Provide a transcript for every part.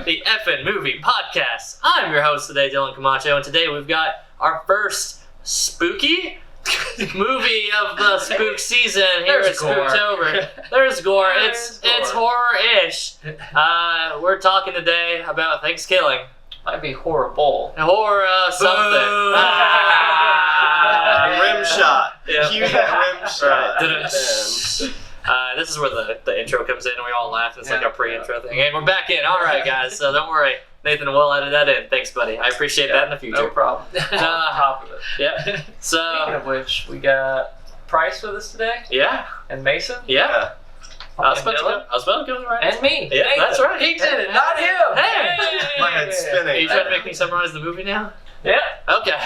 the Effin' Movie Podcast. I'm your host today, Dylan Camacho, and today we've got our first spooky movie of the spook season here at Spooktober. There's gore. It's horror-ish. We're talking today about Thankskilling. Might be horrible. Horror something. Rim shot. Yeah. Cue that rim shot. This is where the intro comes in and we all laugh. It's like our pre-intro thing. And we're back in. All right, guys. So don't worry. Nathan will edit that in. Thanks, buddy. I appreciate that in the future. No problem. On top of it. Yeah. So, speaking of which, we got Price with us today. Yeah. And Mason. Yeah. I was And about to go right. And me. Yeah, Nathan. that's right. He did it, not him. Hey. My head's Are spinning. you trying to make me summarize the movie now? Yeah. Okay.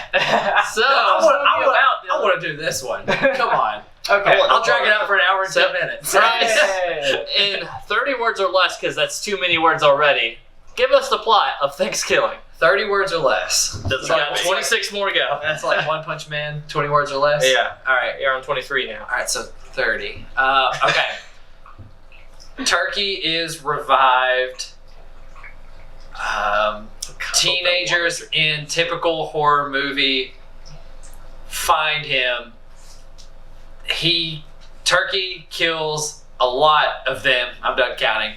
So, I want to do this one. Come on. Okay. I'll drag it out for an hour and 10 minutes. Price, Hey. in 30 words or less, because that's too many words already, give us the plot of Thankskilling. 30 words or less. There's got 26 more to go. That's like One Punch Man, 20 words or less? Yeah. All right. You're on 23 now. All right, so 30. Okay. Turkey is revived. Teenagers in typical horror movie find him. Turkey kills a lot of them. I'm done counting.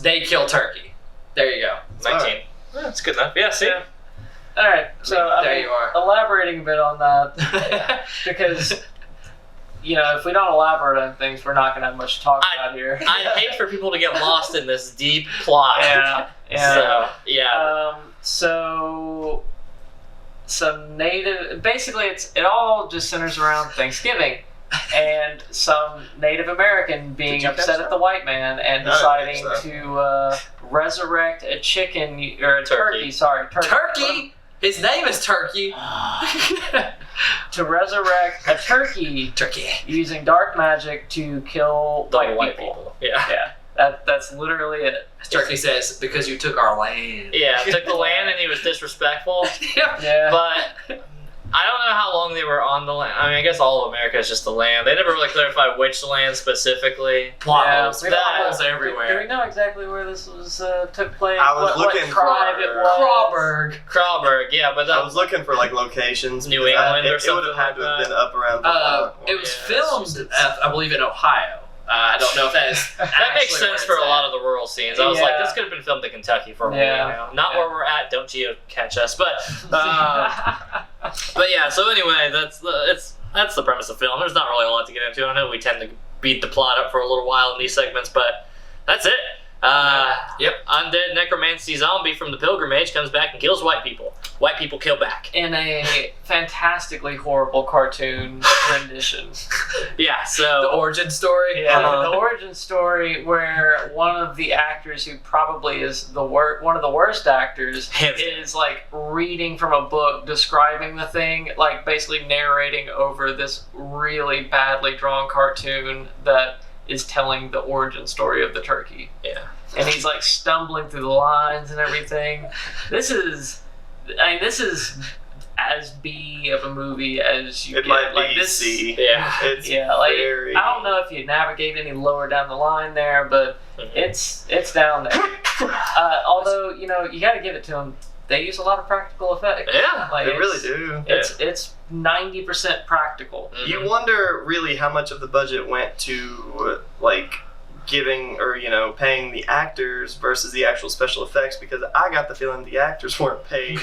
They kill Turkey. There you go. 19. That's good enough. Yeah, see? Yeah. All right. So There you are. elaborating a bit on that, because if we don't elaborate on things, we're not gonna have much to talk about here. I hate for people to get lost in this deep plot. Yeah. So, yeah. Some native. Basically, it all just centers around Thanksgiving, and some Native American Did being you upset catch at that? the white man and No, I deciding didn't catch to resurrect a chicken or a Turkey. turkey. Sorry, Turkey? His name is Turkey. To resurrect a turkey Turkey. using dark magic to kill The white people. Yeah. Yeah, that's literally it. Turkey says, because you took our land. Yeah, took the land and he was disrespectful. Yeah. But I don't know how long they were on the land. I mean, I guess all of America is just the land. They never really clarified which land specifically. Plot Yeah, holes. we Plot don't holes know. everywhere. Do we know exactly where this was took place? I was what looking tribe for- it was? Crawburg. Crawburg, yeah, but I that was looking for locations. New because England or it something would have had to have like been up around. Vermont. It was Yeah, filmed, I believe, in Ohio. I don't know if that is. that makes sense for a lot of the rural scenes. I was like, Yeah. this could have been filmed in Kentucky for a Yeah. while now. Not Yeah. where we're at. Don't geo catch us. But yeah. So anyway, that's the premise of the film. There's not really a lot to get into. I know we tend to beat the plot up for a little while in these segments, but that's it. Yep. Undead necromancy zombie from the Pilgrimage comes back and kills white people. White people kill back. In a fantastically horrible cartoon rendition. Yeah. The So origin story. Yeah, Uh-huh. the origin story where one of the actors who probably is one of the worst actors Hands down. is like reading from a book describing the thing, like basically narrating over this really badly drawn cartoon that is telling the origin story of the turkey. yeah. And he's like stumbling through the lines and everything. This is as B of a movie as you It get. might be like this. C. Yeah. It's Yeah, like very. I don't know if you navigate any lower down the line there, but it's down there. Although you got to give it to them. They use a lot of practical effects. Yeah. Like They really do. It's 90% practical. Mhm. You wonder really how much of the budget went to like giving or paying the actors versus the actual special effects, because I got the feeling the actors weren't paid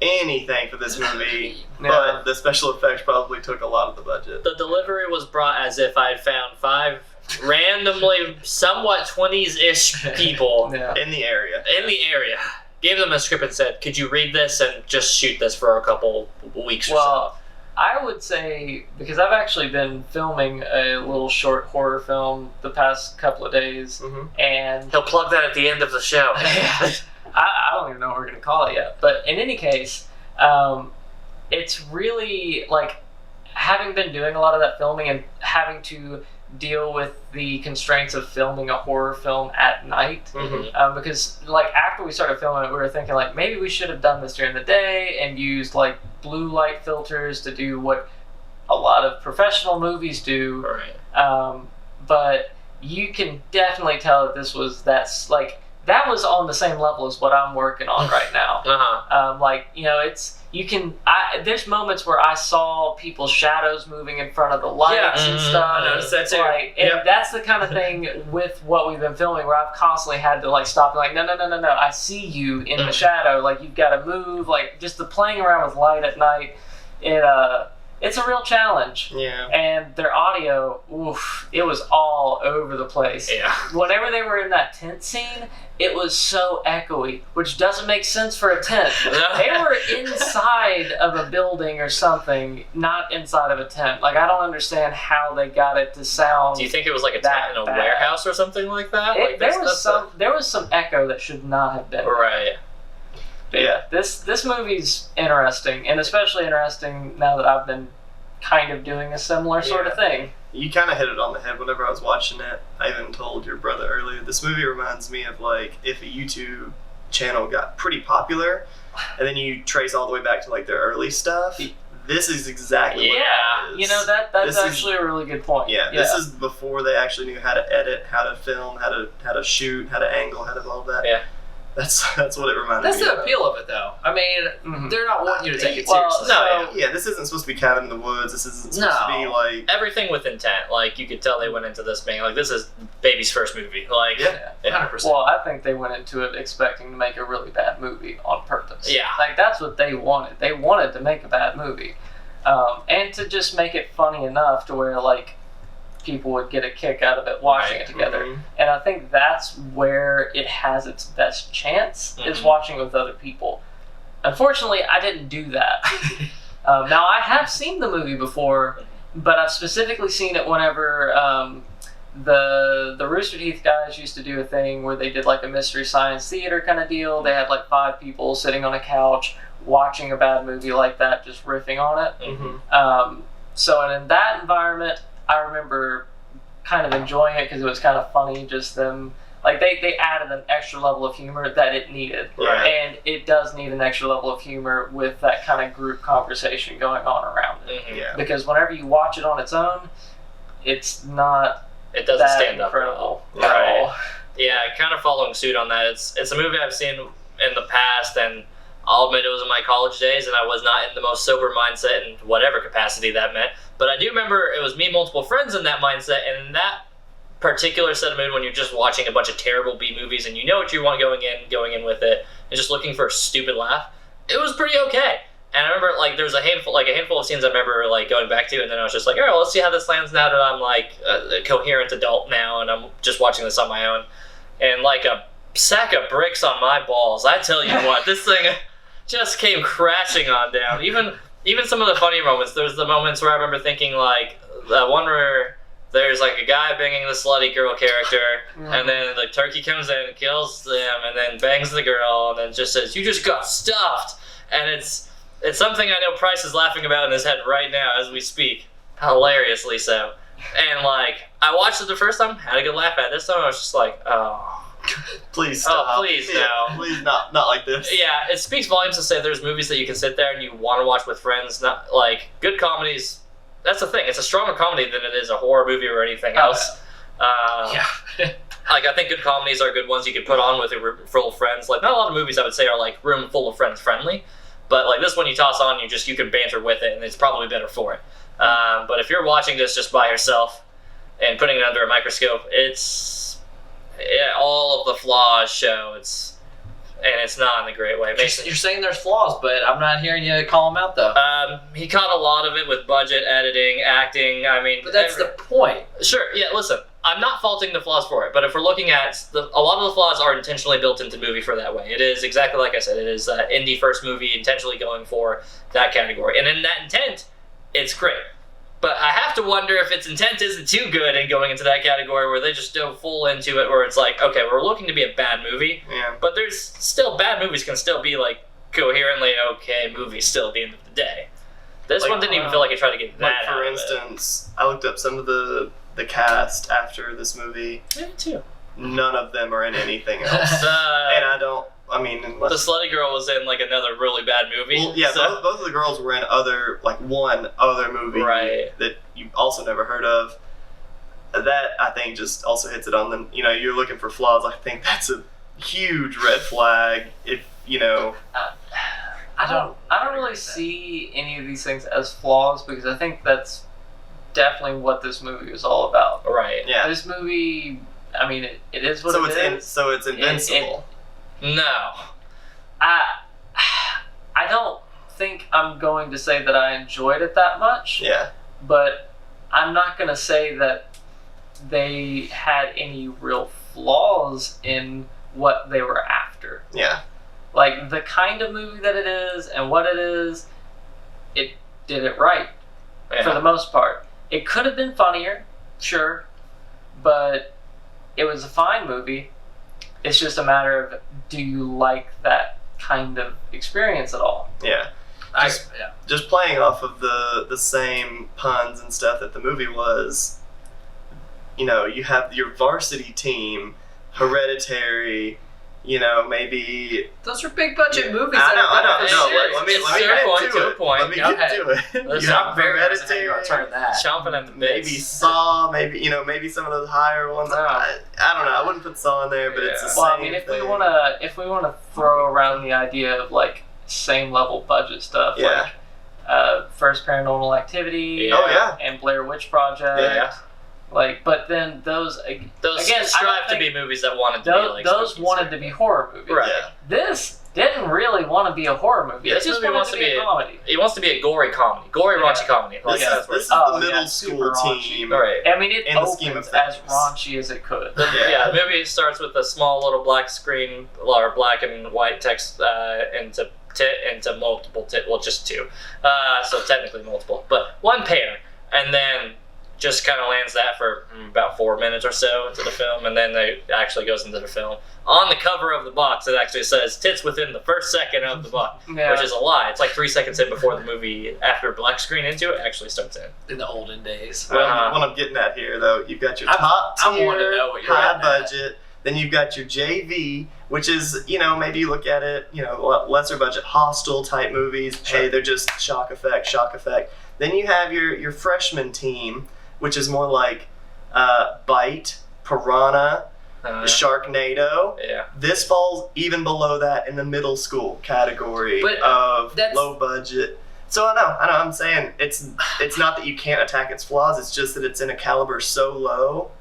anything for this movie, but the special effects probably took a lot of the budget. The delivery was brought as if I had found 5 randomly somewhat 20s-ish people Yeah. In the area. in the area. Gave them a script and said, could you read this and just shoot this for a couple weeks or so? Well, I would say, because I've actually been filming a little short horror film the past couple of days, Mhm. and He'll plug that at the end of the show. I don't even know what we're going to call it yet. But in any case, it's really like having been doing a lot of that filming and having to deal with the constraints of filming a horror film at night. Mhm. Because like after we started filming it, we were thinking like maybe we should have done this during the day and used like blue light filters to do what a lot of professional movies do. Right. But you can definitely tell that this was like that was on the same level as what I'm working on right now. Uh-huh. There's moments where I saw people's shadows moving in front of the lights and stuff. I noticed that too. And that's the kind of thing with what we've been filming where I've constantly had to like stop and like, no, I see you in the shadow. Like you've got to move. Like just the playing around with light at night. It's a real challenge. Yeah. And their audio, oof, it was all over the place. Yeah. Whenever they were in that tent scene, it was so echoey, which doesn't make sense for a tent. They were inside of a building or something, not inside of a tent. Like, I don't understand how they got it to sound. Do you think it was like a that tent in a bad. warehouse or something like that? There was some echo that should not have been. Right. But yeah, this movie's interesting, and especially interesting now that I've been kind of doing a similar sort of thing. You kind of hit it on the head whenever I was watching it. I even told your brother earlier, this movie reminds me of like if a YouTube channel got pretty popular and then you trace all the way back to like their early stuff. This is exactly what it is. You know, that's actually a really good point. Yeah, this is before they actually knew how to edit, how to film, how to shoot, how to angle, how to all that. Yeah. That's what it reminded That's me the of. appeal of it, though. I mean, they're not wanting you to take it Well, seriously. Yeah, this isn't supposed to be Cabin in the Woods. This isn't supposed to be like... Everything with intent. Like, you could tell they went into this being like, this is baby's first movie. Like, Yeah. 100%. Well, I think they went into it expecting to make a really bad movie on purpose. Yeah. Like, that's what they wanted. They wanted to make a bad movie. And to just make it funny enough to where, like, people would get a kick out of it watching it together. Mhm. And I think that's where it has its best chance, is watching with other people. Unfortunately, I didn't do that. Now, I have seen the movie before, but I've specifically seen it whenever the Rooster Teeth guys used to do a thing where they did like a Mystery Science Theater kind of deal. They had like 5 people sitting on a couch watching a bad movie like that, just riffing on it. Mhm. So in that environment, I remember kind of enjoying it because it was kind of funny, just them, like they added an extra level of humor that it needed. Right. And it does need an extra level of humor with that kind of group conversation going on around it. Yeah. Because whenever you watch it on its own, it's not it doesn't that stand up. incredible Right. at all. Yeah, kind of following suit on that. It's a movie I've seen in the past, and I'll admit it was in my college days, and I was not in the most sober mindset in whatever capacity that meant. But I do remember it was me and multiple friends in that mindset, and in that particular set of mood when you're just watching a bunch of terrible B movies and you know what you want going in with it, and just looking for a stupid laugh, it was pretty okay. And I remember like there was a handful of scenes I remember like going back to, and then I was just like, all right, let's see how this lands now that I'm like a coherent adult now, and I'm just watching this on my own. And like a sack of bricks on my balls, I tell you what, this thing just came crashing on down. Even some of the funny moments. There's the moments where I remember thinking like the one where there's like a guy banging the slutty girl character, and then the turkey comes in and kills them, and then bangs the girl, and then just says, "You just got stuffed." And it's something I know Price is laughing about in his head right now as we speak, hilariously so. And like I watched it the first time, had a good laugh at it. This time I was just like, oh. Please stop. Oh, please, no. Please not like this. Yeah, it speaks volumes to say there's movies that you can sit there and you want to watch with friends. Not like good comedies. That's the thing. It's a stronger comedy than it is a horror movie or anything else. Yeah. Like I think good comedies are good ones you can put on with a room full of friends. Like not a lot of movies I would say are like room full of friends friendly, but like this one you toss on, you can banter with it, and it's probably better for it. But if you're watching this just by yourself and putting it under a microscope, all of the flaws show. It's not in a great way. You're saying there's flaws, but I'm not hearing you call them out, though. He caught a lot of it with budget, editing, acting. I mean, But that's the point. Sure. Yeah. Listen, I'm not faulting the flaws for it, but if we're looking at a lot of the flaws are intentionally built into the movie for that way. It is exactly like I said. It is an indie first movie intentionally going for that category, and in that intent, it's great. But I have to wonder if its intent isn't too good and going into that category where they just go full into it, where it's like, okay, we're looking to be a bad movie, but there's still bad movies can still be like coherently okay movies still at the end of the day. This Like, one didn't even feel like it tried to get that Like for out instance, I looked up some of the cast after this movie. of it. Yeah, too. None of them are in anything else. And I don't. I mean, The unless slutty girl was in like another really bad movie. well, yeah, so- both of the girls were in one other movie Right. that you also never heard of. That I think just also hits it on them. You know, you're looking for flaws. I think that's huge red flag. If you know, I don't really see any of these things as flaws because I think that's definitely what this movie is all about. Right. yeah. This movie, I mean, it is what So it is. so it's invincible. No. I don't think I'm going to say that I enjoyed it that much, Yeah. but I'm not going to say that they had any real flaws in what they were after. Yeah. Like, the kind of movie that it is and what it is, it did it right for the most part. It could have been funnier, sure, but it was a fine movie. It's just a matter of, do you like that kind of experience at all? Yeah. Just playing off of the same puns and stuff that the movie was, you know, you have your varsity team, Hereditary, you know, maybe... Those are big budget movies. I know. Let me get to it. Listen, You have I'm very Hereditary, turn that. Chomping at the bits. maybe Saw, maybe some of those higher ones. No. I don't know. I wouldn't put Saw in there, but it's the same Well, I mean, if thing. we wanna throw around the idea of like same level budget stuff, Yeah. like First Paranormal Activity, Oh, yeah. and Blair Witch Project, Yeah. like, but then those again, I strive don't to be think movies that wanted to be like those spooky wanted stuff. to be horror movies. Right. Yeah. This didn't really want to be a horror movie. Yeah, It this just movie wanted wants to to be be a comedy. It wants to be a gory comedy, raunchy comedy. Like, This that's is what the middle yeah, school super raunchy. team. right. I mean, it In the scheme opens of as things. raunchy as it could. Yeah, the movie starts with a small little black screen or black and white text into multiple well, just two. So technically multiple, but one pair, and then just kind of lands that for about 4 minutes or so into the film, and then it actually goes into the film. On the cover of the box, it actually says "tits within the first second of the box," Yeah. which is a lie. It's like 3 seconds in before the movie, after black screen into it, actually starts in. In the olden days. What I'm getting at here, though, you've got your I'm- top I'm tier, wanting to know what you're high at. budget. Then you've got your JV, which is, you know, maybe you look at it, you know, lesser budget, Hostel type movies. Sure. Hey, they're just shock effect. Then you have your freshman team, which is more like Bite, Piranha, Sharknado. Yeah. This falls even below that in the middle school category But of that's- low budget. So I know. I'm saying it's not that you can't attack its flaws. It's just that it's in a caliber so low.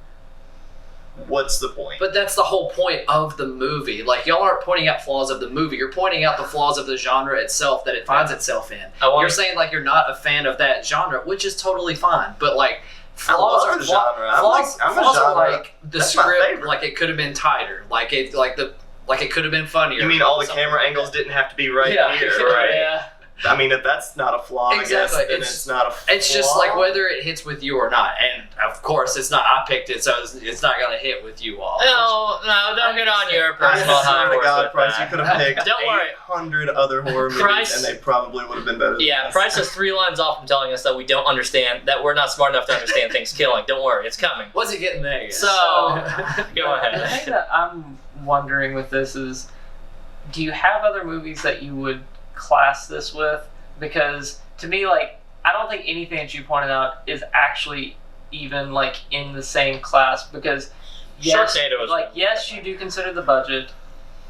What's the point? But that's the whole point of the movie. Like, y'all aren't pointing out flaws of the movie. You're pointing out the flaws of the genre itself that it finds itself in. You're saying, like, you're not a fan of that genre, which is totally fine. But, like, I flaws love are the genre. I'm flaws a are genre. like the That's my script. favorite. Like, it could have been tighter. Like it could have been funnier. You mean all the Something camera like angles that. didn't have to be right Yeah. here? Right. Yeah. I mean, if that's not a flaw, I guess, Exactly. then it's not a flaw. It's just like whether it hits with you or not. And of course, it's not. I picked it, so it's not going to hit with you all. No, don't get on your I personal high swear to horse God, with Price, that. you could have picked Don't worry. 800 other horror movies, Price- and they probably would have been better than Yeah, this. Price is 3 lines off from telling us that we don't understand, that we're not smart enough to understand Thankskilling. Don't worry, it's coming. What's it getting there? Yet? So, go The ahead. thing that I'm wondering with this is, do you have other movies that you would class this with? Because to me, like, I don't think anything that you pointed out is actually even like in the same class. Because yes, Sharknado is like one. yes, you do consider the budget,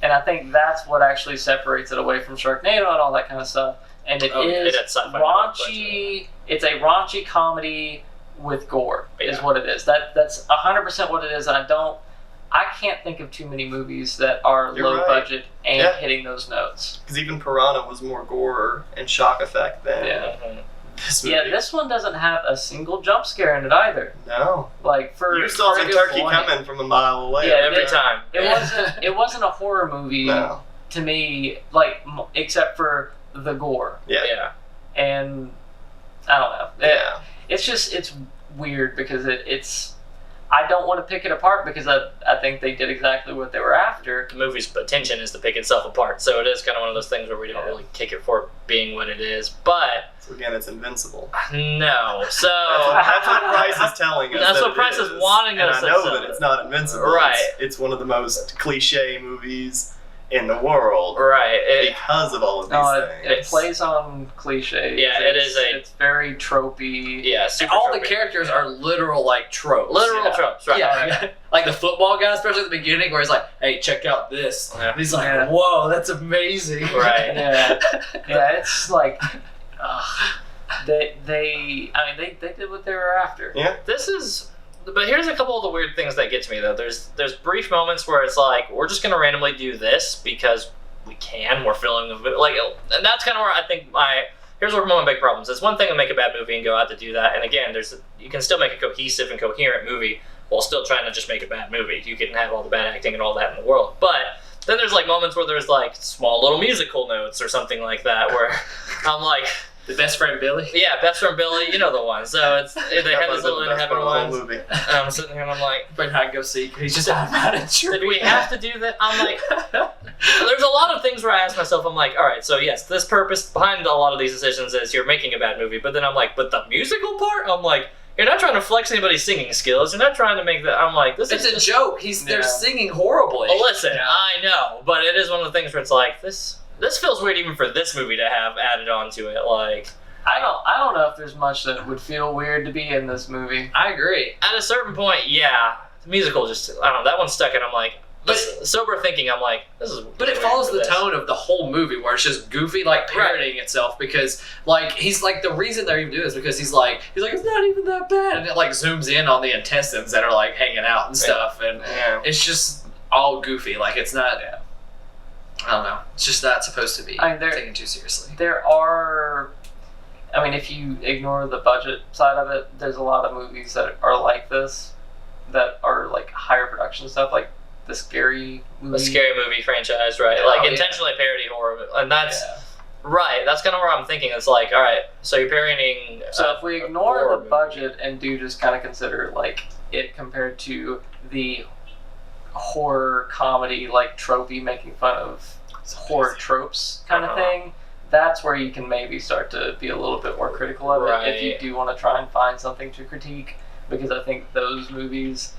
and I think that's what actually separates it away from Sharknado and all that kind of stuff. And it is it had sci-fi raunchy. It's a raunchy comedy with gore, is Yeah. what it is. That's 100% what it is. And I can't think of too many movies that are You're low right. budget and Yeah. hitting those notes. Because even Piranha was more gore and shock effect than Yeah. this movie. Yeah, this one doesn't have a single jump scare in it either. No. Like for You saw for a the good turkey point, coming from a mile away. Yeah, Every it- time. It wasn't a horror movie No. to me, like except for the gore. Yeah. Yeah. And I don't know. Yeah. It's weird because it's. I don't want to pick it apart because I think they did exactly what they were after. The movie's intention is to pick itself apart, so it is kind of one of those things where we don't really kick it for being what it is. But So again, it's invincible. no, so That's what Price is telling us. That's that what it Price is wanting and us I to know say. that it's not invincible. Right. It's one of the most cliche movies in the world. Right. Because of all of these things. It plays on cliches. Yeah, it's very tropey. Yeah, super all tropey. the characters are literal like tropes. Literal tropes, right? Yeah, like the football guy, especially at the beginning, where he's like, "Hey, check out this." Yeah. And he's like, "Whoa, that's amazing!" Right. Yeah, it's like they did what they were after. Yeah. But here's a couple of the weird things that get to me though. There's brief moments where it's like we're just gonna randomly do this because we can. We're filming a movie, like, and that's kind of where I think here's where one of my big problems. It's one thing to make a bad movie and go out to do that, and again, you can still make a cohesive and coherent movie while still trying to just make a bad movie. You can have all the bad acting and all that in the world, but then there's like moments where there's like small little musical notes or something like that where I'm like. The best friend Billy. Yeah, best friend Billy, you know the one. So they have this little in heaven ones. Movie. And I'm sitting here and I'm like, But I go see. He's just out of did we have to do that? I'm like, there's a lot of things where I ask myself, I'm like, all right, so yes, this purpose behind a lot of these decisions is you're making a bad movie. But then I'm like, but the musical part, I'm like, you're not trying to flex anybody's singing skills. You're not trying to make that. I'm like, this is It's a joke. They're singing horribly. Well, listen, I know, but it is one of the things where it's like this feels weird even for this movie to have added on to it, like. I don't know if there's much that would feel weird to be in this movie. I agree. At a certain point, yeah, the musical just, I don't know, that one stuck and I'm like, but sober thinking, I'm like, this is. But it follows the tone of the whole movie, where it's just goofy, like parodying itself. Because like he's like, the reason they're even doing this because he's like it's not even that bad, and it like zooms in on the intestines that are like hanging out and stuff, and it's just all goofy. Like it's not. I don't know. It's just not supposed to be taken too seriously. There are. I mean, if you ignore the budget side of it, there's a lot of movies that are like this, that are like higher production stuff, like the Scary movie. The Scary Movie franchise, right? Yeah. Like intentionally parody horror, and that's right. That's kind of where I'm thinking. It's like, all right, so you're parodying. So if we ignore the budget and do just kind of consider like it compared to the horror comedy, like tropey, making fun of horror tropes kind of thing. That's where you can maybe start to be a little bit more critical of it if you do want to try and find something to critique, because I think those movies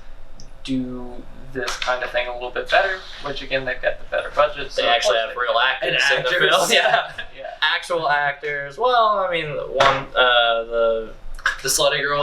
do this kind of thing a little bit better, which again, they've got the better budget. So they actually have real actors in the film. Yeah. Actual actors. Well, I mean, the slutty girl,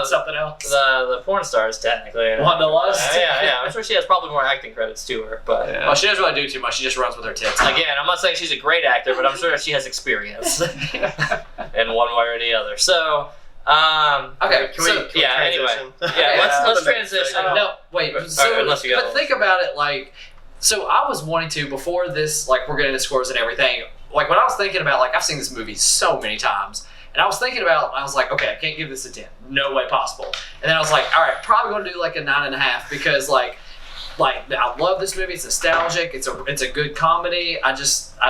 something else. The porn stars, technically. Wanda Lust. Yeah. I'm sure she has probably more acting credits to her, but well, she doesn't really do too much. She just runs with her tits. Again, I'm not saying she's a great actor, but I'm sure she has experience in one way or the other. So, okay. Can we anyway, let's transition. No, wait. So, unless you got but think about it, like, so I was wanting to before this, like, we're getting the scores and everything. Like when I was thinking about, like, I've seen this movie so many times. And I was thinking about, I was like, okay, I can't give this a 10. No way possible. And then I was like, all right, probably going to do like a 9.5 because like I love this movie. It's nostalgic. It's a good comedy. I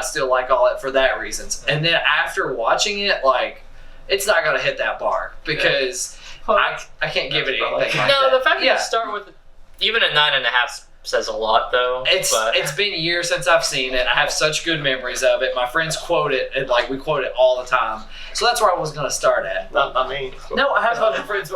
still like all it for that reasons. And then after watching it, like, it's not going to hit that bar because I can't give it anything like that. No, the fact that you start with even a 9.5 says a lot, though. It's been years since I've seen it. I have such good memories of it. My friends quote it, and like we quote it all the time. So that's where I was going to start at. Not me. No, I have other friends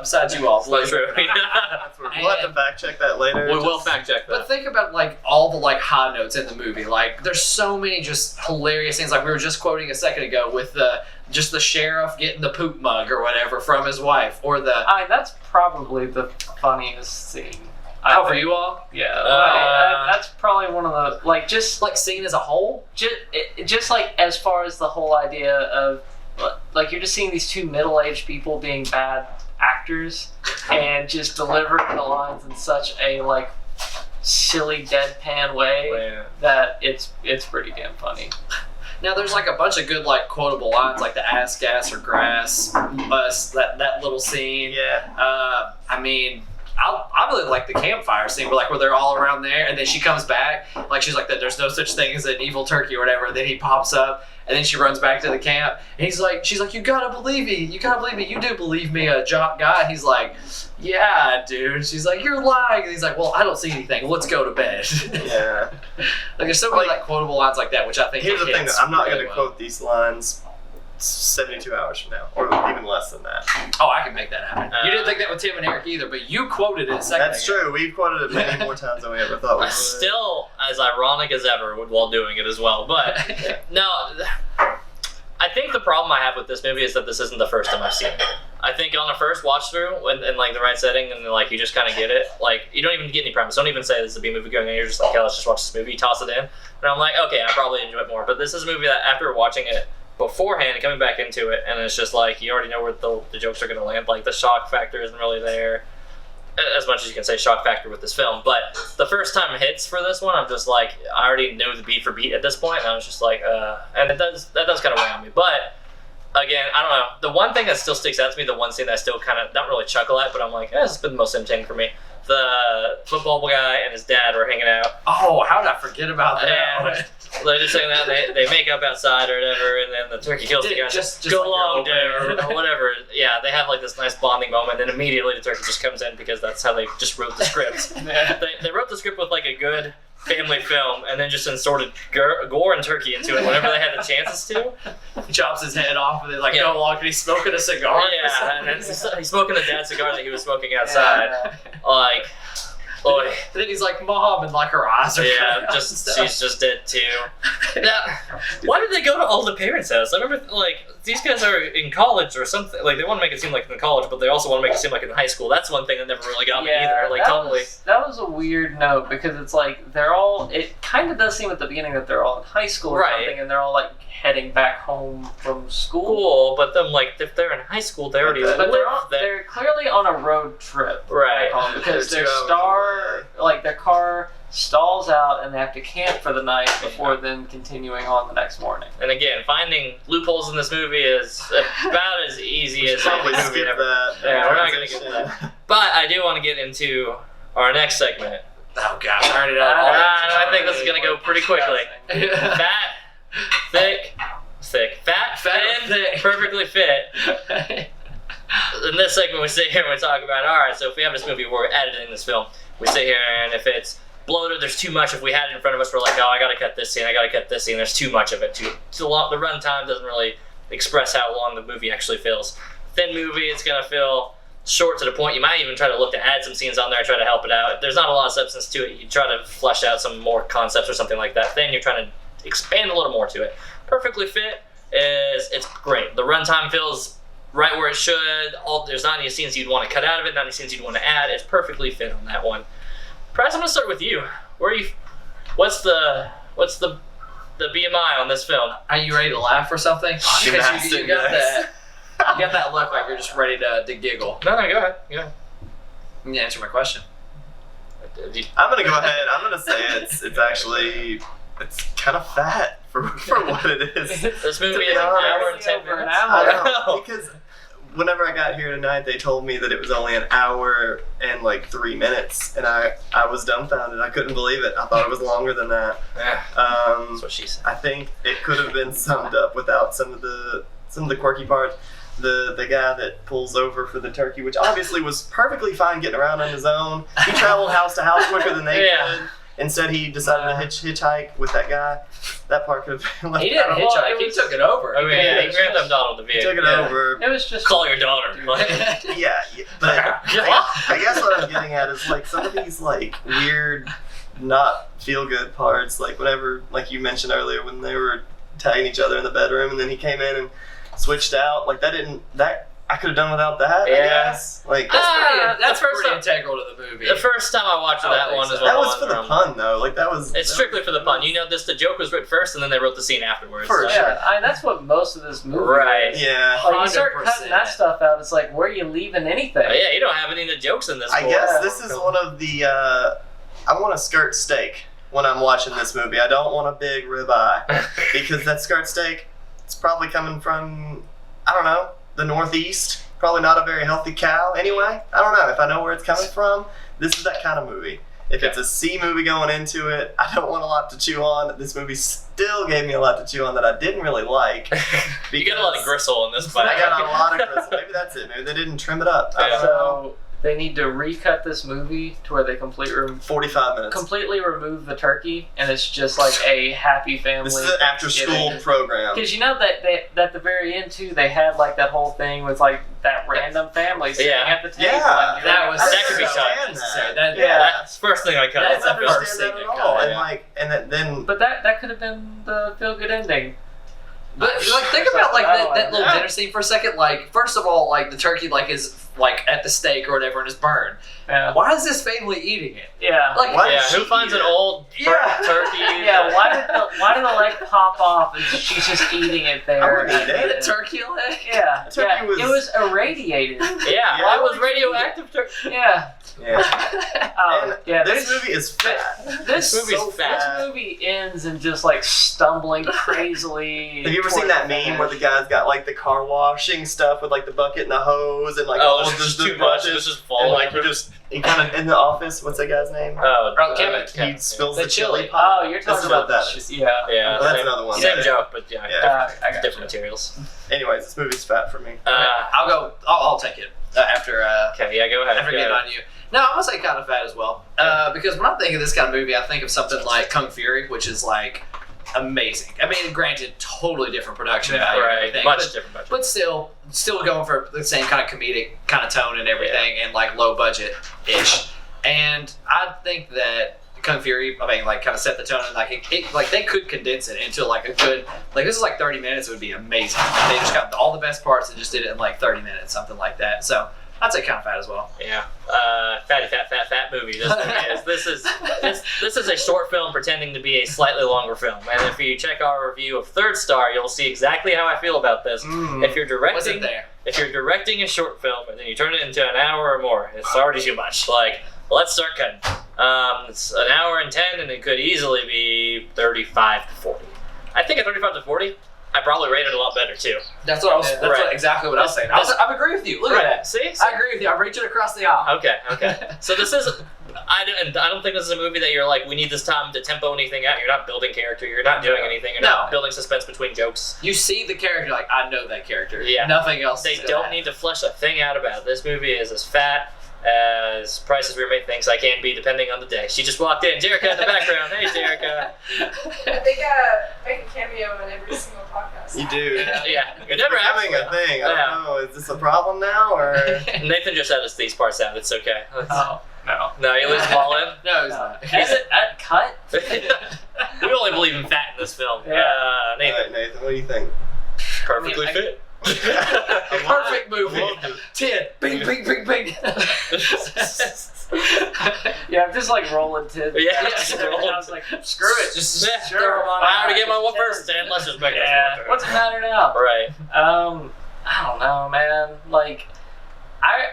besides you all. That's true. We'll have to fact check that later. We will fact check that. But think about like all the like high notes in the movie. Like there's so many just hilarious things. Like we were just quoting a second ago with the sheriff getting the poop mug or whatever from his wife, or that's probably the funniest scene. For you all? Yeah. That's probably one of the, like, just like scene as a whole? Just like as far as the whole idea of, like, you're just seeing these two middle-aged people being bad actors and just delivering the lines in such a, like, silly deadpan way that it's pretty damn funny. Now there's like a bunch of good like quotable lines, like the ass, gas, or grass, bus, that little scene. Yeah. I mean, I really like the campfire scene where they're all around there, and then she comes back, like she's like that. There's no such thing as an evil turkey or whatever. And then he pops up, and then she runs back to the camp, and she's like, you gotta believe me, you do believe me, a jock guy. And he's like, yeah, dude. She's like, you're lying. And he's like, well, I don't see anything. Let's go to bed. Yeah. Like there's so many like quotable lines like that, which I think. Here's the thing, I'm not gonna quote these lines 72 hours from now, or even less than that. Oh, I can make that happen. You didn't think that with Tim and Eric either, but you quoted it a second That's ago. true. We've quoted it many more times than we ever thought we would. Still, as ironic as ever while doing it as well. But no, I think the problem I have with this movie is that this isn't the first time I've seen it. I think on a first watch through, in like the right setting, and like you just kind of get it. Like you don't even get any premise. Don't even say this is a B movie going on. You're just like, let's just watch this movie, toss it in, and I'm like, okay, I probably enjoy it more. But this is a movie that after watching it beforehand, coming back into it, and it's just like you already know where the jokes are going to land. Like the shock factor isn't really there, as much as you can say shock factor with this film. But the first time hits for this one, I'm just like, I already know the beat for beat at this point, and I was just like, and that does kind of weigh on me. But again, I don't know. The one thing that still sticks out to me, the one scene that I still kind of don't really chuckle at, but I'm like, this has been the most entertaining for me. The football guy and his dad were hanging out. Oh, how did I forget about that? And they're just saying that they make up outside or whatever, and then the turkey kills the guy. Just go like along, your dude, or whatever. Yeah, they have like this nice bonding moment, and immediately the turkey just comes in because that's how they just wrote the script. They wrote the script with like a good family film, and then just inserted gore and turkey into it whenever they had the chances to. He chops his head off, and they're like, Yeah. go along, and he's smoking a cigar. Yeah, and he's smoking a dad's cigar that he was smoking outside. Like, boy. And then he's like, Mom, and like her eyes are Yeah, cut out just and stuff. she's just dead too. Now, why did they go to all the parents' house? I remember like these guys are in college or something. Like they want to make it seem like in college, but they also want to make it seem like in high school. That's one thing that never really got me either. Like totally. That was a weird note because it's like they're all. It kind of does seem at the beginning that they're all in high school or Right. something, and they're all like heading back home from school. Cool, but then like if they're in high school, they already But live But there. they're clearly on a road trip Right. back home because They're their 2 hours their car stalls out and they have to camp for the night before then continuing on the next morning. And again, finding loopholes in this movie is about as easy as Probably any movie skip ever. that. Yeah, we're not gonna get to that. But I do want to get into our next segment. Oh, gosh, I already know. I think this is gonna go pretty quickly. Yeah. Fat, thick, fat, and thick. perfectly fit. In this segment, we sit here and we talk about, all right, so if we have this movie, we're editing this film. We sit here and if it's bloated, there's too much. If we had it in front of us, we're like, oh, I gotta cut this scene, there's too much of it. Too long. The runtime doesn't really express how long the movie actually feels. Thin movie, it's gonna feel short to the point. You might even try to look to add some scenes on there and try to help it out. If there's not a lot of substance to it, you try to flesh out some more concepts or something like that. Then you're trying to expand a little more to it. Perfectly fit it's great. The runtime feels right where it should. There's not any scenes you'd want to cut out of it, not any scenes you'd want to add. It's perfectly fit on that one. Price, I'm gonna start with you. What's the BMI on this film? Are you ready to laugh or something? Because Gymnastics. you got that. You got that look like you're just ready to giggle. No, go ahead. Yeah. You answer my question. I'm gonna go ahead. I'm gonna say it's actually kind of fat for what it is. This movie To be is an honest, hour and 10 over an minutes. hour. I know, because whenever I got here tonight, they told me that it was only an hour and like 3 minutes, and I was dumbfounded. I couldn't believe it. I thought it was longer than that. Yeah, that's what she said. I think it could have been summed up without some of the quirky parts. The guy that pulls over for the turkey, which obviously was perfectly fine getting around on his own. He traveled house to house quicker than they Yeah. could. Instead, he decided to hitchhike with that guy. That part could have been left He didn't out. hitchhike. He took it over. I mean, Yeah, he Grand Theft Auto the He vehicle. took it Yeah. over. It was just Call your daughter. Yeah, but I guess what I'm getting at is like some of these like weird, not feel good parts. Like whenever, like you mentioned earlier, when they were tagging each other in the bedroom, and then he came in and switched out. Like that I could have done without that. Yeah. I guess. Like That's first pretty time- integral to the movie. The first time I watched I don't that think one so. is that one was for the pun though. Like that was. It's strictly for the pun. You know, the joke was written first, and then they wrote the scene afterwards. For so. sure. yeah, that's what most of this movie Right. is. Yeah. Like you start 100%. cutting that stuff out, it's like where are you leaving anything? Yeah, you don't have any of the jokes in this. I for guess it. this is one of the. I want a skirt steak when I'm watching this movie. I don't want a big ribeye because that skirt steak, it's probably coming from, I don't know, the Northeast. Probably not a very healthy cow. Anyway, I don't know if I know where it's coming from. This is that kind of movie. If it's a C movie going into it, I don't want a lot to chew on. This movie still gave me a lot to chew on that I didn't really like. You get a lot of gristle in this. I got a lot of gristle. Maybe that's it. Maybe they didn't trim it up. I don't know. So they need to recut this movie to where they 45 minutes. completely remove the turkey, and it's just like a happy family. This is an after-school program. Because you know that at the very end too, they had like that whole thing with like that random family sitting at the table. Yeah. and that could be understand cut. that. That's the first thing I cut. That's That's the not first understand thing that that at all. cut, And yeah. like, and then But that could have been the feel good ending. But like, think about like that little Yeah. dinner scene for a second. Like, first of all, like the turkey like is like at the stake or whatever and is burned. Yeah. Why is this family eating it? Yeah. Like, Why Yeah, did who she finds eat an it? old burnt turkey? Yeah, why did the leg pop off and she's just eating it there? I wouldn't eat it. the turkey leg. Yeah, Turkey yeah. was- It was irradiated. Yeah, Why it was would you eat radioactive turkey. Yeah. Yeah. And Yeah. this movie is fat. This movie's fat. This movie ends in just like stumbling crazily. Have you ever toward seen that the meme where the finish. guy's got like the car washing stuff with like the bucket and the hose and like Oh, all it's of just the too much. brushes? It's just And falling. like he kind of in the office. What's that guy's name? Oh, Kevin. He spills The the chili chili. pot. Oh, you're That's talking what about that is. Yeah. Yeah, Well, that's same, another one. Same Yeah. joke, but yeah, I got different you. materials. Anyways, this movie's fat for me. I'll go. I'll take it after. Okay, yeah, go ahead. After getting on you. No, I'm gonna say kind of fat as well. Because when I think of this kind of movie, I think of something like Kung Fury, which is like amazing. I mean, granted, totally different production value and Right, everything, much but, different budget. but still going for the same kind of comedic kind of tone and everything, and like low budget ish. And I think that Kung Fury, I mean, like kind of set the tone, and like it like they could condense it into like a good, like this is like 30 minutes. It would be amazing. They just got all the best parts and just did it in like 30 minutes, something like that. So I'd say kind of fat as well. Yeah, fatty, fat movie. This movie is. This is a short film pretending to be a slightly longer film. And if you check our review of Third Star, you'll see exactly how I feel about this. If you're What's it directing, there? if you're directing a short film and then you turn it into an hour or more, it's already too much. Like, let's start cutting. It's an hour and 10, and it could easily be 35 to 40. I think at 35 to 40, I probably rate it a lot better too. That's what I was. That's Right. exactly what I was saying. I agree with you. Look at that. See? I agree with you. I'm reaching across the aisle. Okay. So this is, I don't think this is a movie that you're like, we need this time to tempo anything out. You're not building character. You're not doing anything. You're not building suspense between jokes. You see the character, like I know that character. Yeah. Nothing else. They is gonna don't happen. need to flesh a thing out about it. This movie is as fat as Prices Roommate thinks I can be, depending on the day. She just walked in. Jerica in the background. Hey, Jerica. They make a cameo in every single podcast. You do. Yeah. You're never having a thing. I Yeah. don't know. Is this a problem now or? Nathan just edits these parts out. It's okay. Oh no. No, you leave them all in. No, it's not. Edit, cut. We only believe in fat in this film. Yeah. Nathan. Alright, Nathan, what do you think? Perfectly I mean, fit. Perfect movie. I love it. 10. Bing, bing, bing, bing. Yeah, I'm just like rolling tins. Yeah, I just was like, screw it. Just Yeah, Sure, sure. why I already not? get my one first, and let's just make Yeah. this What's the matter now? Right. I don't know, man. Like,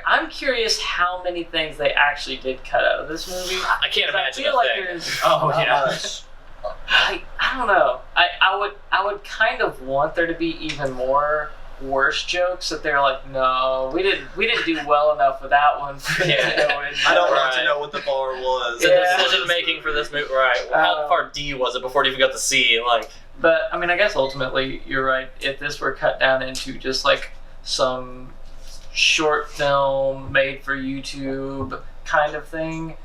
I'm curious how many things they actually did cut out of this movie. I can't 'Cause I imagine feel a like thing. there's Oh Not yeah. much. like, I don't know. I would kind of want there to be even more worse jokes that they're like, no, we didn't do well enough with that one for it to go in. I don't want Right. to know what the bar was. The Yeah. decision making for this movie, right? How far D was it before it even got to C? Like, But I mean, I guess ultimately you're right. If this were cut down into just like some short film made for YouTube kind of thing,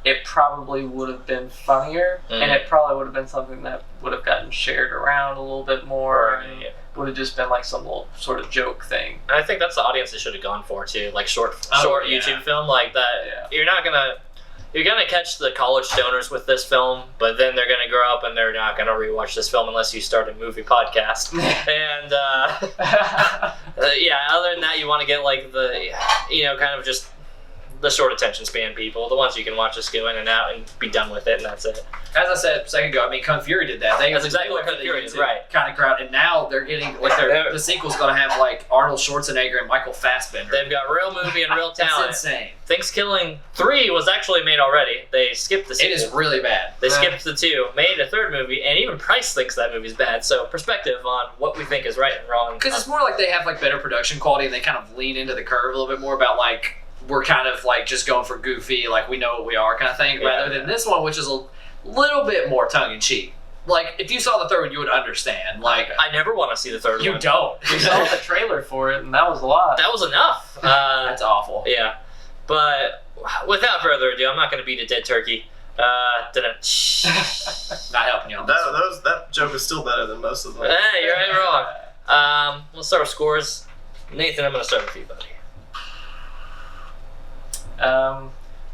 it probably would have been funnier, and it probably would have been something that would have gotten shared around a little bit more, and yeah. would have just been like some little sort of joke thing. I think that's the audience they should have gone for too. Like short Oh, yeah. YouTube film like that. Yeah. You're gonna catch the college stoners with this film, but then they're gonna grow up and they're not gonna rewatch this film unless you start a movie podcast. And yeah, other than that, you want to get like the, kind of just the short attention span people, the ones you can watch just go in and out and be done with it, and that's it. As I said a second ago, I mean, Kung Fury did that. That's exactly what Kung Fury did, right. Kind of crowd, and now they're getting like the sequel's going to have like Arnold Schwarzenegger and Michael Fassbender. They've got real movie and real talent. It's insane. Thankskilling 3 was actually made already. They skipped the It sequel. is really bad. They skipped the 2, made a third movie, and even Price thinks that movie's bad. So perspective on what we think is right and wrong. Because it's more like they have like better production quality, and they kind of lean into the curve a little bit more about like we're kind of like just going for goofy, like we know what we are kind of thing, Yeah. rather than this one, which is a little bit more tongue in cheek. Like if you saw the third one, you would understand. Like I never want to see the third you one. don't. We saw the trailer for it, and that was a lot. That was enough. That's awful. Yeah. But without further ado, I'm not going to beat a dead turkey. Not helping you on this. That joke is still better than most of them. Hey, you're right wrong. Let's start with scores. Nathan, I'm going to start with you, buddy.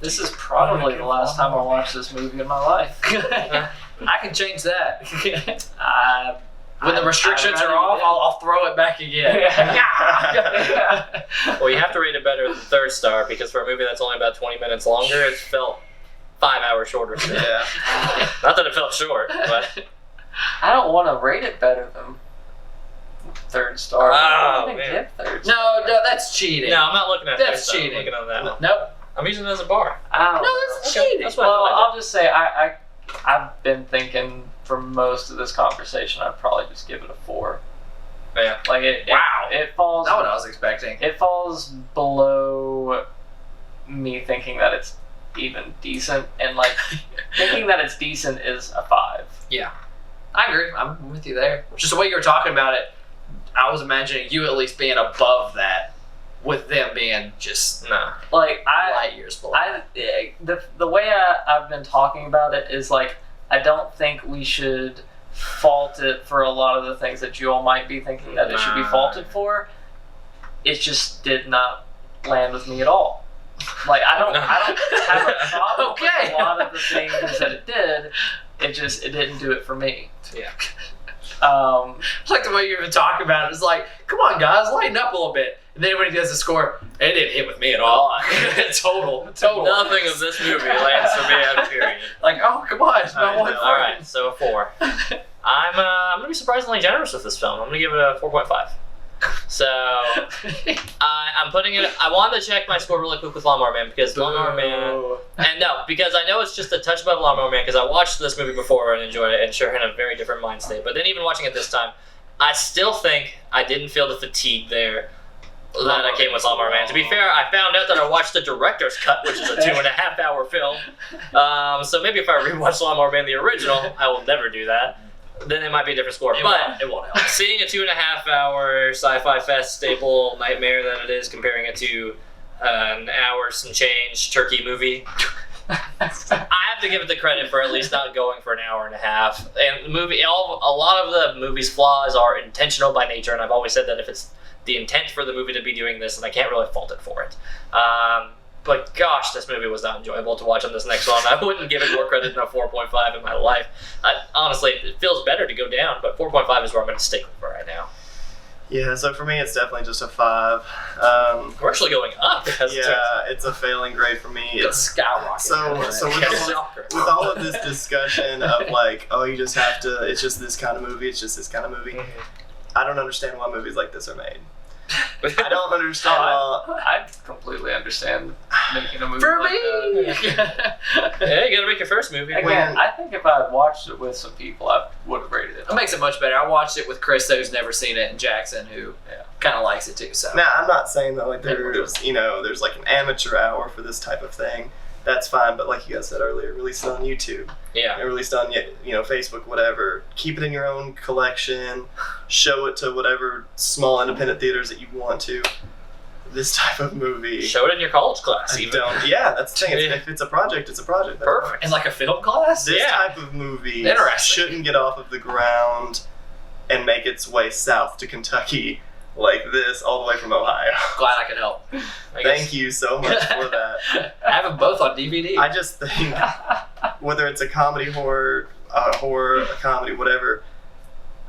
This is probably the last time I watched this movie in my life. I can change that. When the I'd restrictions rather are off, you I'll throw it back again. Well, you have to rate it better than third star because for a movie that's only about 20 minutes longer, it felt 5 hours shorter. So. Yeah. Not that it felt short, but I don't want to rate it better than third star. Oh, I don't even man. give third No, that's cheating. no, I'm not looking at That's third star. cheating. I'm looking on that one. Nope. I'm using it as a bar. I don't No, know. that's Okay, cheating. that's what Well, I I'll just say I've been thinking for most of this conversation I'd probably just give it a 4. Yeah. Like it falls Not what I was expecting. it falls below me thinking that it's even decent, and like thinking that it's decent is a 5. I agree. I'm with you there. Just the way you were talking about it, I was imagining you at least being above that, with them being just Nah. Like light years below. the way I've been talking about it is like I don't think we should fault it for a lot of the things that you all might be thinking that it should be Nah. faulted for. It just did not land with me at all. Like I don't have a problem Okay. with a lot of the things that it did. It didn't do it for me. Yeah. It's like the way you've been talking about it. It's like, come on, guys, lighten up a little bit. And then when he does the score, it didn't hit with me at all. Total. Nothing of this movie lands for me out of period. Like, oh, come on, it's my I one know. All right, so a 4. I'm gonna be surprisingly generous with this film. I'm gonna give it a 4.5. So I'm putting it. I wanted to check my score really quick with Lawnmower Man because Lawnmower Man, and no, because I know it's just a touch above Lawnmower Man because I watched this movie before and enjoyed it, and sure in a very different mind state. But then even watching it this time, I still think I didn't feel the fatigue there that I came with Lawnmower Man. To be fair, I found out that I watched the director's cut, which is a 2.5 hour film. So maybe if I rewatch Lawnmower Man the original, I will never do that. Then it might be a different score. It won't help. Seeing a 2.5 hour sci-fi fest staple nightmare that it is, comparing it to an hour some change turkey movie, I have to give it the credit for at least not going for an hour and a half. And the movie, a lot of the movie's flaws are intentional by nature, and I've always said that if it's the intent for the movie to be doing this, and I can't really fault it for it. But gosh, this movie was not enjoyable to watch on this next one. I wouldn't give it more credit than a 4.5 in my life. Honestly, it feels better to go down, but 4.5 is where I'm going to stick with for right now. Yeah, so for me, it's definitely just a 5. We're actually going up. As it turns out. Yeah, it's a failing grade for me. It's skyrocketing. So with all of this discussion of like, oh, you just have to, it's just this kind of movie, it's just this kind of movie. I don't understand why movies like this are made. I don't understand I completely understand making a movie For like me! that. Yeah, you got to make your first movie. Again, I think if I had watched it with some people, I would have rated it. It makes it much better. I watched it with Chris, who's never seen it, and Jackson, who kind of likes it too. So Now, I'm not saying that like there's there's like an amateur hour for this type of thing. That's fine, but like you guys said earlier, release it on YouTube. Yeah. And release it on Facebook, whatever. Keep it in your own collection. Show it to whatever small independent theaters that you want to. This type of movie. Show it in your college class. Even. Yeah, that's the thing. Yeah. If it's a project, it's a project. That's Perfect. in like a film class. This Yeah. type of movie Interesting. shouldn't get off of the ground and make its way south to Kentucky like this, all the way from Ohio. Glad I could help. Thank you so much for that. I have them both on DVD. I just think whether it's a comedy, horror, a comedy, whatever,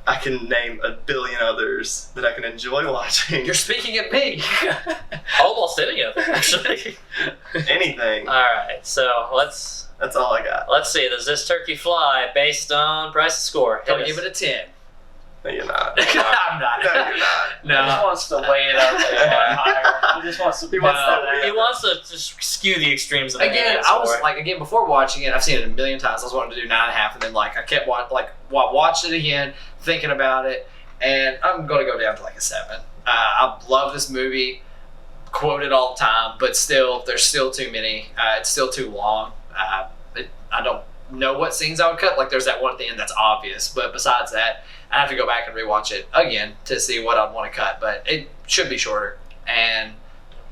I can name a billion others that I can enjoy watching. You're speaking at me. Almost any of them, actually. Anything. All right, so That's all I got. let's see. Does this turkey fly based on Bryce's score? Don't Hit give us. it a 10. No, you're not. I'm not. No, you're not. He just wants to weigh it out higher. He just wants to. He wants to- He wants to just skew the extremes of the Again, man's I was score. like, before watching it, I've seen it a million times. I was wanting to do 9.5, and then like I kept watched it again, thinking about it, and I'm going to go down to like a 7. I love this movie, quote it all the time, but still, there's still too many. It's still too long. I don't know what scenes I would cut. Like there's that one at the end that's obvious, but besides that, I have to go back and rewatch it again to see what I'd want to cut. But it should be shorter, and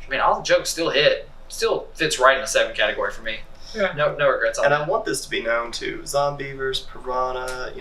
I mean all the jokes still hit. still fits right in the 7 category for me. Yeah. No regrets on And that. I want this to be known to Zombievers, Piranha,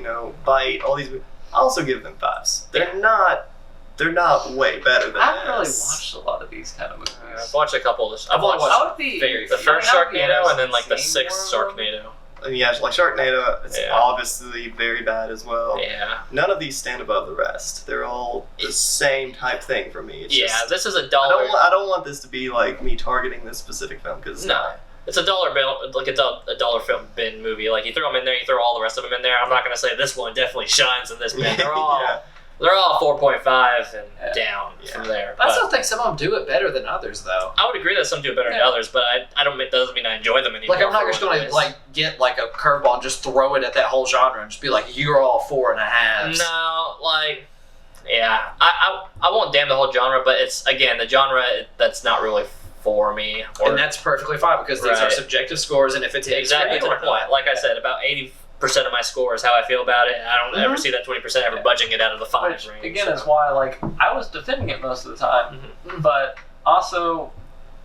Bite, all these. I also give them 5s. They're not way better than I haven't really this. watched a lot of these kind of movies. I've watched a couple of this. I've I've only watched I would be very the few. first I would be Sharknado and interested then like the in seeing 6th more of them. Sharknado. And yeah, like Sharknado, it's Yeah. obviously very bad as well. Yeah. None of these stand above the rest. They're all the same type thing for me. It's Yeah, just, this is a I dollar. don't want this to be like me targeting this specific film because it's No. not. It's a dollar bill, like a dollar film bin movie. Like you throw them in there, you throw all the rest of them in there. I'm not gonna say this one definitely shines in this bin. They're all Yeah. they're all 4.5 and Yeah. down Yeah. from there. I But still think some of them do it better than others, though. I would agree that some do it better than Yeah. others, but I don't. That doesn't mean I enjoy them anymore. Like, I'm not for just what going it to, is. like, get, like, a curveball and just throw it at that whole genre and just be like, you're all 4.5s. No, like, yeah, I won't damn the whole genre, but it's again the genre that's not really for me. And that's perfectly fine because these are Right. subjective scores, and if it's exactly to the point. Like I said, about 80% of my score is how I feel about it, and I don't ever see that 20% ever budging it out of the 5 Which, range. again, so. is why, like, I was defending it most of the time, but also,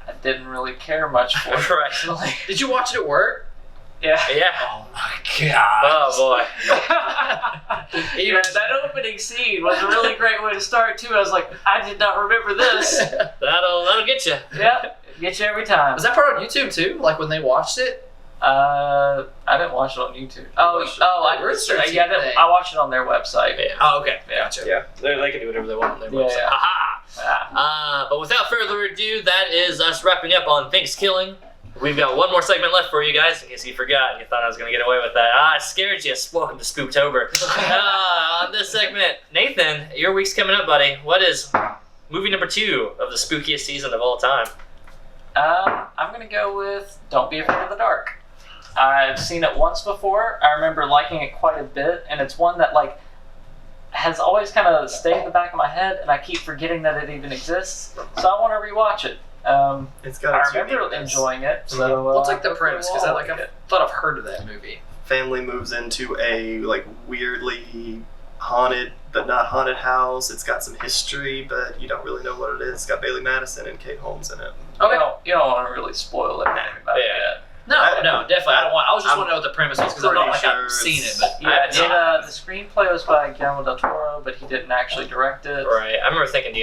I didn't really care much for it. Right. Personally. Did you watch it at work? Yeah. Yeah. Oh my god. Oh boy. Yeah, that opening scene was a really great way to start, too. I was like, I did not remember this. That'll get you. Yep, get you every time. Was that part on YouTube too? Like when they watched it? I didn't watch it on YouTube. Oh, watched it I on the Rooster yeah, I, thing. didn't, I watched it on their website. Yeah. Oh, okay. Yeah. Gotcha. Yeah. They can do whatever they want on their Yeah, website. yeah. Aha! But without further ado, that is us wrapping up on Thankskilling. We've got one more segment left for you guys, in case you forgot and you thought I was going to get away with that. I scared you. Welcome to Spooktober. On this segment, Nathan, your week's coming up, buddy. What is movie number 2 of the spookiest season of all time? I'm gonna go with Don't Be Afraid of the Dark. I've seen it once before. I remember liking it quite a bit, and it's one that like has always kind of stayed in the back of my head, and I keep forgetting that it even exists. So I want to rewatch it. It's got I its remember uniqueness. enjoying it. So What's like the hopefully premise? we'll Because all I like it. thought I've heard of that movie. Family moves into a like weirdly haunted but not haunted house. It's got some history, but you don't really know what it is. It's got Bailey Madison and Kate Holmes in it. Okay. You don't want to really spoil everything about it Yeah. yet. No, definitely. I don't want. I was just I'm want to know what the premise was because I pretty don't like sure I've seen it, it's- but Yeah, I- the screenplay was by Guillermo del Toro, but he didn't actually direct it. Right. I remember thinking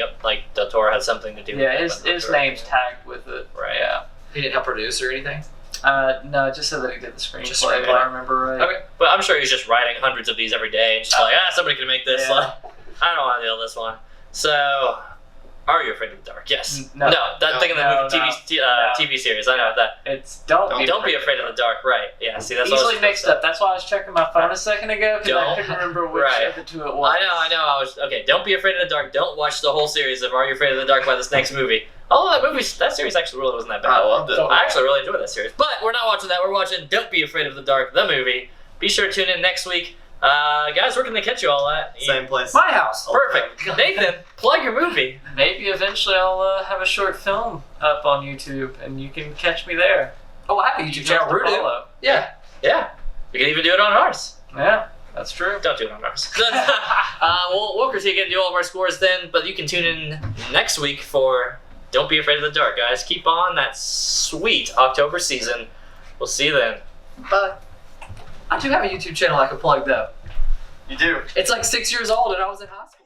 Del Toro had something to do with Yeah, it. his but not his directing name's it. tagged with it. Right. Yeah. he didn't help produce or anything. No, it just said that he did the screenplay, Just if screenplay. I remember right. Okay. But I'm sure he's just writing hundreds of these every day and just like, somebody can make this. Yeah. Like, I don't want to deal with this one. So, Are You Afraid of the Dark? Yes. No. I'm thinking of the movie TV series. I know that. It's Don't Be Afraid of the Dark. Right. Yeah. See, that's Easily what mixed up. That's why I was checking my phone a second ago because I Don't. couldn't remember which Right. of the two it was. I know. I was okay. Don't be afraid of the dark. Don't watch the whole series of Are You Afraid of the Dark by this next movie. Although that series actually really wasn't that bad. I loved it. I actually really enjoyed that series. But we're not watching that. We're watching Don't Be Afraid of the Dark, the movie. Be sure to tune in next week. Guys, where can they catch you all at? Same place. My house. Perfect. Nathan, plug your movie. Maybe eventually I'll have a short film up on YouTube and you can catch me there. Oh, I have a YouTube You channel. have to Rudu. follow. Yeah. We can even do it on ours. Yeah, that's true. Don't do it on ours. We'll critique it and do all of our scores then, but you can tune in next week for Don't Be Afraid of the Dark, guys. Keep on that sweet October season. We'll see you then. Bye. I do have a YouTube channel I could plug though. You do. It's like 6 years old and I was in high school.